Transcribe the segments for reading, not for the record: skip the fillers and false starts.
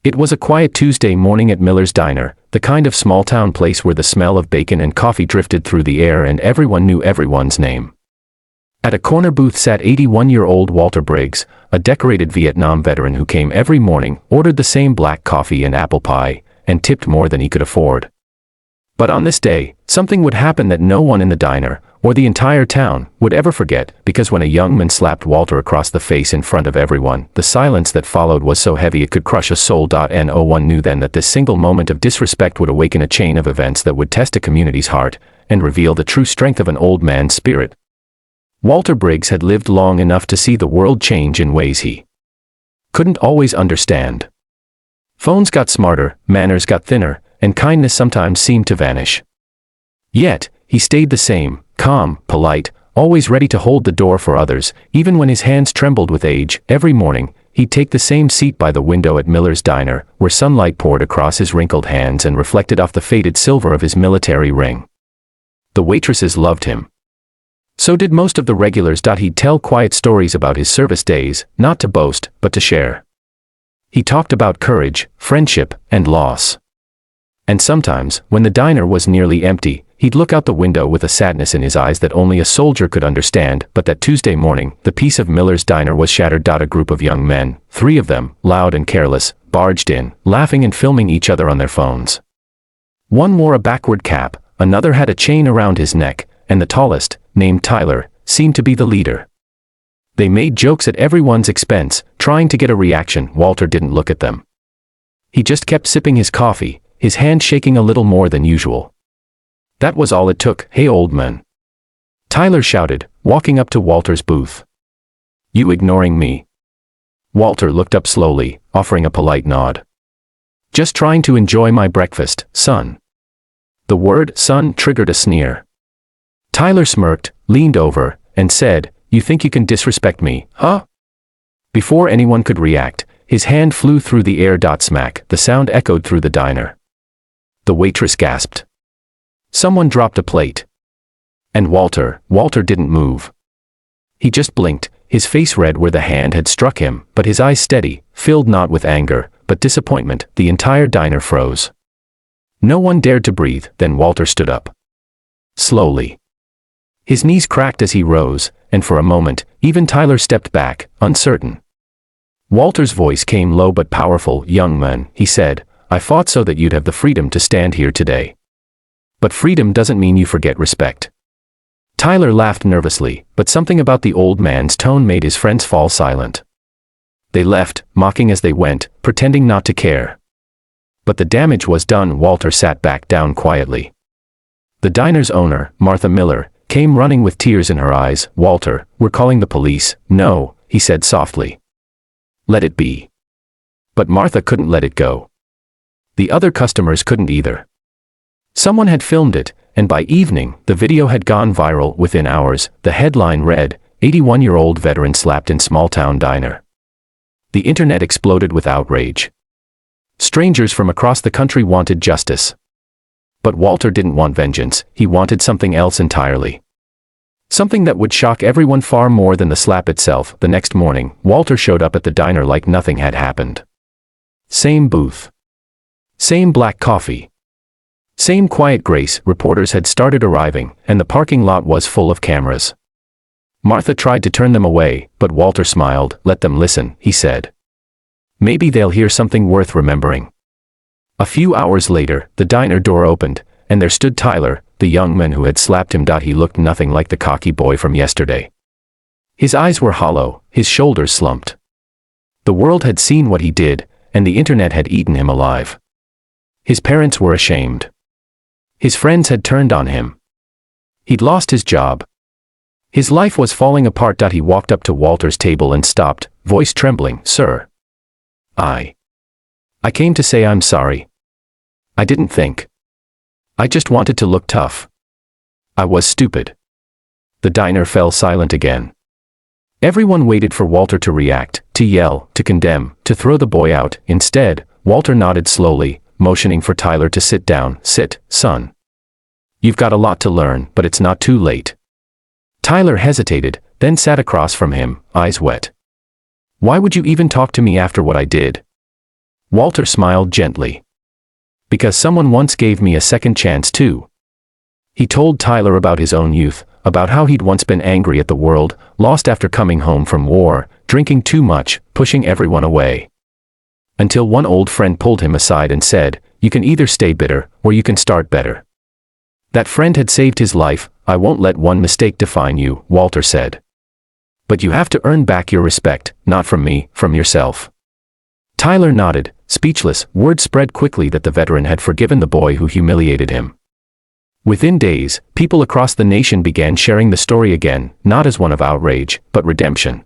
It was a quiet Tuesday morning at Miller's Diner, the kind of small-town place where the smell of bacon and coffee drifted through the air and everyone knew everyone's name. At a corner booth sat 81-year-old Walter Briggs, a decorated Vietnam veteran who came every morning, ordered the same black coffee and apple pie, and tipped more than he could afford. But on this day, something would happen that no one in the diner, or the entire town, would ever forget, because when a young man slapped Walter across the face in front of everyone, the silence that followed was so heavy it could crush a soul. No one knew then that this single moment of disrespect would awaken a chain of events that would test a community's heart, and reveal the true strength of an old man's spirit. Walter Briggs had lived long enough to see the world change in ways he couldn't always understand. Phones got smarter, manners got thinner, and kindness sometimes seemed to vanish. Yet, he stayed the same, calm, polite, always ready to hold the door for others, even when his hands trembled with age. Every morning, he'd take the same seat by the window at Miller's Diner, where sunlight poured across his wrinkled hands and reflected off the faded silver of his military ring. The waitresses loved him. So did most of the regulars. He'd tell quiet stories about his service days, not to boast, but to share. He talked about courage, friendship, and loss. And sometimes, when the diner was nearly empty, he'd look out the window with a sadness in his eyes that only a soldier could understand. But that Tuesday morning, the peace of Miller's Diner was shattered. A group of young men, 3 of them, loud and careless, barged in, laughing and filming each other on their phones. One wore a backward cap, another had a chain around his neck, and the tallest, named Tyler, seemed to be the leader. They made jokes at everyone's expense, trying to get a reaction. Walter didn't look at them. He just kept sipping his coffee, his hand shaking a little more than usual. That was all it took. "Hey, old man," Tyler shouted, walking up to Walter's booth. "You ignoring me?" Walter looked up slowly, offering a polite nod. "Just trying to enjoy my breakfast, son." The word "son" triggered a sneer. Tyler smirked, leaned over, and said, "You think you can disrespect me, huh?" Before anyone could react, his hand flew through the air. Smack, the sound echoed through the diner. The waitress gasped. Someone dropped a plate. And Walter didn't move. He just blinked, his face red where the hand had struck him, but his eyes steady, filled not with anger, but disappointment. The entire diner froze. No one dared to breathe. Then Walter stood up. Slowly. His knees cracked as he rose, and for a moment, even Tyler stepped back, uncertain. Walter's voice came low but powerful. "Young man," he said, "I fought so that you'd have the freedom to stand here today. But freedom doesn't mean you forget respect." Tyler laughed nervously, but something about the old man's tone made his friends fall silent. They left, mocking as they went, pretending not to care. But the damage was done. Walter sat back down quietly. The diner's owner, Martha Miller, came running with tears in her eyes. "Walter, we're calling the police." "No," he said softly. "Let it be." But Martha couldn't let it go. The other customers couldn't either. Someone had filmed it, and by evening, the video had gone viral. Within hours, the headline read, "81-year-old veteran slapped in small-town diner." The internet exploded with outrage. Strangers from across the country wanted justice. But Walter didn't want vengeance, he wanted something else entirely. Something that would shock everyone far more than the slap itself. The next morning, Walter showed up at the diner like nothing had happened. Same booth. Same black coffee. Same quiet grace. Reporters had started arriving, and the parking lot was full of cameras. Martha tried to turn them away, but Walter smiled. "Let them listen," he said. "Maybe they'll hear something worth remembering." A few hours later, the diner door opened, and there stood Tyler, the young man who had slapped him. He looked nothing like the cocky boy from yesterday. His eyes were hollow, his shoulders slumped. The world had seen what he did, and the internet had eaten him alive. His parents were ashamed. His friends had turned on him. He'd lost his job. His life was falling apart. He walked up to Walter's table and stopped, voice trembling. "Sir. I came to say I'm sorry. I didn't think. I just wanted to look tough. I was stupid." The diner fell silent again. Everyone waited for Walter to react, to yell, to condemn, to throw the boy out. Instead, Walter nodded slowly, motioning for Tyler to sit down. "Sit, son. You've got a lot to learn, but it's not too late." Tyler hesitated, then sat across from him, eyes wet. "Why would you even talk to me after what I did?" Walter smiled gently. Because someone once gave me a second chance too. He told Tyler about his own youth, about how he'd once been angry at the world, lost after coming home from war, drinking too much, pushing everyone away. Until one old friend pulled him aside and said, "You can either stay bitter, or you can start better." That friend had saved his life. "I won't let one mistake define you," Walter said. "But you have to earn back your respect, not from me, from yourself." Tyler nodded, speechless. Word spread quickly that the veteran had forgiven the boy who humiliated him. Within days, people across the nation began sharing the story again, not as one of outrage, but redemption.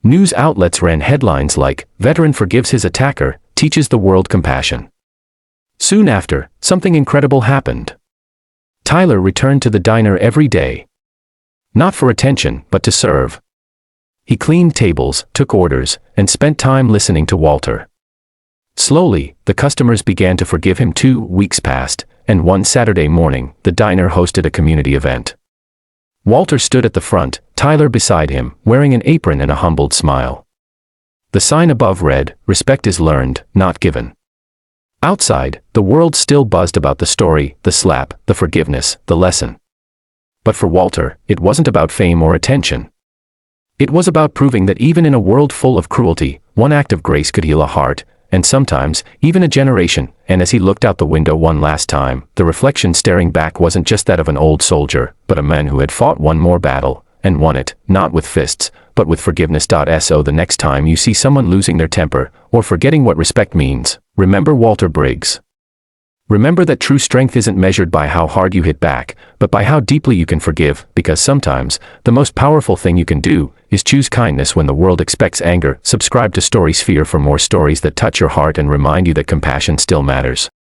News outlets ran headlines like, "Veteran forgives his attacker, teaches the world compassion." Soon after, something incredible happened. Tyler returned to the diner every day. Not for attention, but to serve. He cleaned tables, took orders, and spent time listening to Walter. Slowly, the customers began to forgive him. 2 weeks passed, and one Saturday morning, the diner hosted a community event. Walter stood at the front, Tyler beside him, wearing an apron and a humbled smile. The sign above read, "Respect is learned, not given." Outside, the world still buzzed about the story, the slap, the forgiveness, the lesson. But for Walter, it wasn't about fame or attention. It was about proving that even in a world full of cruelty, one act of grace could heal a heart, and sometimes, even a generation. And as he looked out the window one last time, the reflection staring back wasn't just that of an old soldier, but a man who had fought one more battle, and won it, not with fists, but with forgiveness. So the next time you see someone losing their temper, or forgetting what respect means, remember Walter Briggs. Remember that true strength isn't measured by how hard you hit back, but by how deeply you can forgive, because sometimes, the most powerful thing you can do, is choose kindness when the world expects anger. Subscribe to Story Sphere for more stories that touch your heart and remind you that compassion still matters.